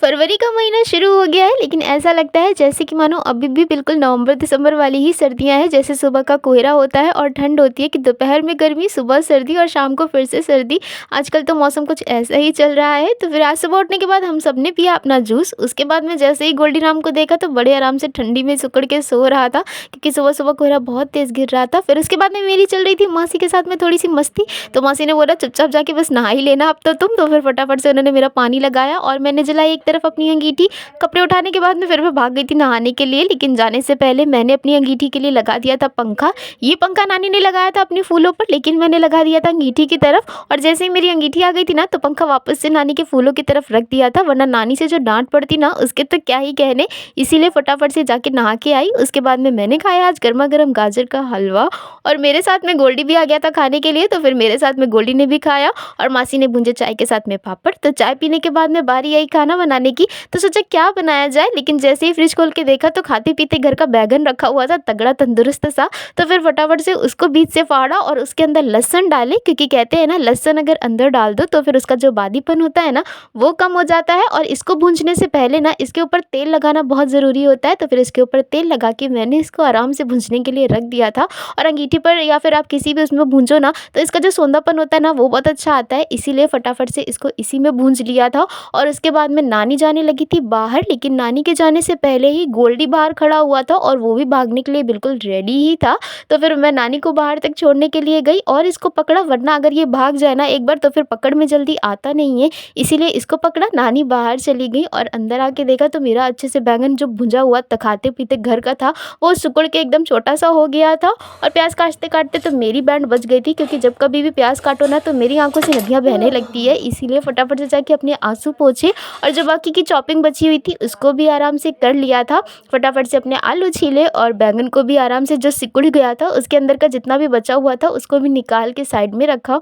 फरवरी का महीना शुरू हो गया है, लेकिन ऐसा लगता है जैसे कि मानो अभी भी बिल्कुल नवंबर दिसंबर वाली ही सर्दियां हैं। जैसे सुबह का कोहरा होता है और ठंड होती है कि दोपहर में गर्मी, सुबह सर्दी और शाम को फिर से सर्दी। आजकल तो मौसम कुछ ऐसा ही चल रहा है। तो फिर आज सुबह उठने के बाद हम सब ने पिया अपना जूस। उसके बाद में जैसे ही गोल्डी राम को देखा तो बड़े आराम से ठंडी में सिकुड़ के सो रहा था, क्योंकि सुबह सुबह कोहरा बहुत तेज़ गिर रहा था। फिर उसके बाद में मेरी चल रही थी मासी के साथ में थोड़ी सी मस्ती। तो मासी ने बोला चुपचाप जाके बस नहा ही लेना अब तो तुम। तो फिर फटाफट से उन्होंने मेरा पानी लगाया और मैंने जलाई एक तरफ अपनी अंगीठी। कपड़े उठाने के बाद में फिर मैं भाग गई थी नहाने के लिए, लेकिन जाने से पहले मैंने अपनी अंगीठी के लिए लगा दिया था पंखा। ये पंखा नानी ने लगाया था अपने फूलों पर, लेकिन मैंने लगा दिया था अंगीठी की तरफ। और जैसे ही मेरी अंगीठी आ गई थी ना, तो पंखा वापस से नानी के फूलों की तरफ रख दिया था, वरना नानी से जो डांट पड़ती ना उसके तो क्या ही कहने। इसीलिए फटाफट से जाके नहा के आई। उसके बाद में मैंने खाया आज गर्मा गर्म गाजर का हलवा, और मेरे साथ में गोल्डी भी आ गया था खाने के लिए। तो फिर मेरे साथ में गोल्डी ने भी खाया और मासी ने भूंजे चाय के साथ में पापड़। तो चाय पीने के बाद में बारी आई खाना बनाने की। तो सोचा क्या बनाया जाए, लेकिन जैसे ही फ्रिज खोल के देखा तो खाते पीते घर का बैगन रखा हुआ था, तगड़ा तंदुरुस्त सा। तो फिर फटाफट से उसको बीच से फाड़ा और उसके अंदर लहसुन डाले, क्योंकि कहते हैं ना लहसुन अगर अंदर डाल दो तो फिर उसका जो बादीपन होता है ना वो कम हो जाता है। और इसको भूंजने से पहले ना इसके ऊपर तेल लगाना बहुत ज़रूरी होता है। तो फिर इसके ऊपर तेल लगा के मैंने इसको आराम से भूंजने के लिए रख दिया था। और अंगीठी पर या फिर आप किसी भी उसमें भूंजो ना, तो इसका जो सोंधापन होता है ना वो बहुत अच्छा आता है। इसीलिए फटाफट से इसको इसी में भूंज लिया था। और उसके बाद में नानी जाने लगी थी बाहर, लेकिन नानी के जाने से पहले ही गोल्डी बाहर खड़ा हुआ था और वो भी भागने के लिए बिल्कुल रेडी ही था। तो फिर मैं नानी को बाहर तक छोड़ने के लिए गई और इसको पकड़ा, वरना अगर ये भाग जाए ना एक बार तो फिर पकड़ में जल्दी आता नहीं है। इसीलिए इसको पकड़ा, नानी बाहर चली गई और अंदर आके देखा तो मेरा अच्छे से बैंगन जो भुंजा हुआ खाते पीते घर का था वो सिकुड़ के एकदम छोटा सा हो गया था। और प्याज काटते काटते तो मेरी बैंड बच गई थी, क्योंकि जब कभी भी प्याज काटो ना तो मेरी आंखों से नदियाँ बहने लगती है। इसीलिए फटाफट से जाके अपने आंसू पोंछे और जो बाकी की चॉपिंग बची हुई थी उसको भी आराम से कर लिया था। फटाफट से अपने आलू छीले और बैंगन को भी आराम से जो सिकुड़ गया था उसके अंदर का जितना भी बचा हुआ था उसको भी निकाल के साइड में रखा।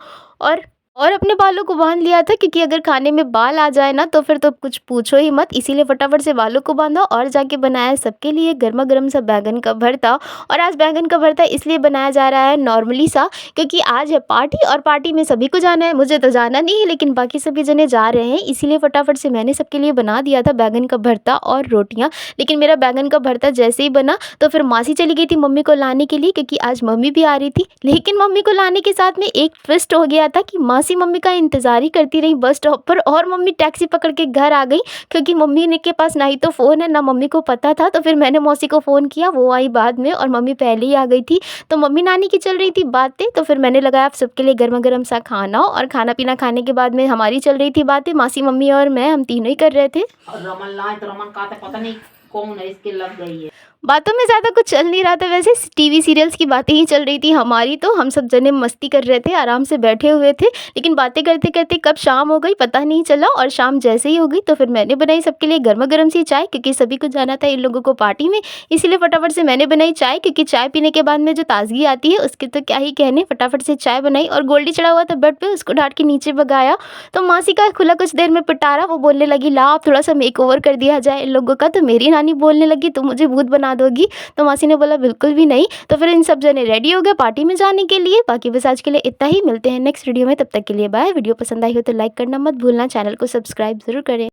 और अपने बालों को बांध लिया था, क्योंकि अगर खाने में बाल आ जाए ना तो फिर तो कुछ पूछो ही मत। इसीलिए फटाफट से बालों को बांधा और जाके बनाया सबके लिए गर्मा गर्म सा बैंगन का भरता। और आज बैंगन का भरता इसलिए बनाया जा रहा है नॉर्मली सा, क्योंकि आज है पार्टी और पार्टी में सभी को जाना है। मुझे तो जाना नहीं है, लेकिन बाकी सभी जने जा रहे हैं। इसीलिए फटाफट से मैंने सबके लिए बना दिया था बैंगन का भरता और रोटियाँ। लेकिन मेरा बैंगन का भरता जैसे ही बना तो फिर मासी चली गई थी मम्मी को लाने के लिए, क्योंकि आज मम्मी भी आ रही थी। लेकिन मम्मी को लाने के साथ में एक ट्विस्ट हो गया था कि मासी मम्मी का इंतजार ही करती रही बस स्टॉप पर, और मम्मी टैक्सी पकड़ के घर आ गई, क्योंकि मम्मी ने के पास ना ही तो फ़ोन है ना मम्मी को पता था। तो फिर मैंने मौसी को फ़ोन किया, वो आई बाद में और मम्मी पहले ही आ गई थी। तो मम्मी नानी की चल रही थी बातें, तो फिर मैंने लगाया आप सबके लिए गर्मा गर्म सा खाना। और खाना पीना खाने के बाद में हमारी चल रही थी बातें, मासी मम्मी और मैं, हम तीनों ही कर रहे थे। और रमन लाए तो रमन का तो पता नहीं कौन है, इसके लग गई है। बातों में ज़्यादा कुछ चल नहीं रहा था, वैसे टीवी सीरियल्स की बातें ही चल रही थी हमारी। तो हम सब जने मस्ती कर रहे थे, आराम से बैठे हुए थे, लेकिन बातें करते करते कब शाम हो गई पता नहीं चला। और शाम जैसे ही हो गई तो फिर मैंने बनाई सबके लिए गर्मा गर्म सी चाय, क्योंकि सभी को जाना था इन लोगों को पार्टी में। इसीलिए फटाफट से मैंने बनाई चाय, क्योंकि चाय पीने के बाद में जो ताजगी आती है उसके तो क्या ही कहने। फटाफट से चाय बनाई और गोल्डी चढ़ा हुआ था बेड पे, उसको डांट के नीचे भगाया। तो मासी का खुला कुछ देर में पिटारा, वो बोलने लगी ला आप थोड़ा सा मेक ओवर कर दिया जाए इन लोगों का। तो मेरी नानी बोलने लगी तुम मुझे भूत बना दोगी। तो मासी ने बोला बिल्कुल भी नहीं। तो फिर इन सब जने रेडी हो गए पार्टी में जाने के लिए। बाकी बस आज के लिए इतना ही, मिलते हैं नेक्स्ट वीडियो में, तब तक के लिए बाय। वीडियो पसंद आई हो तो लाइक करना मत भूलना, चैनल को सब्सक्राइब जरूर करें।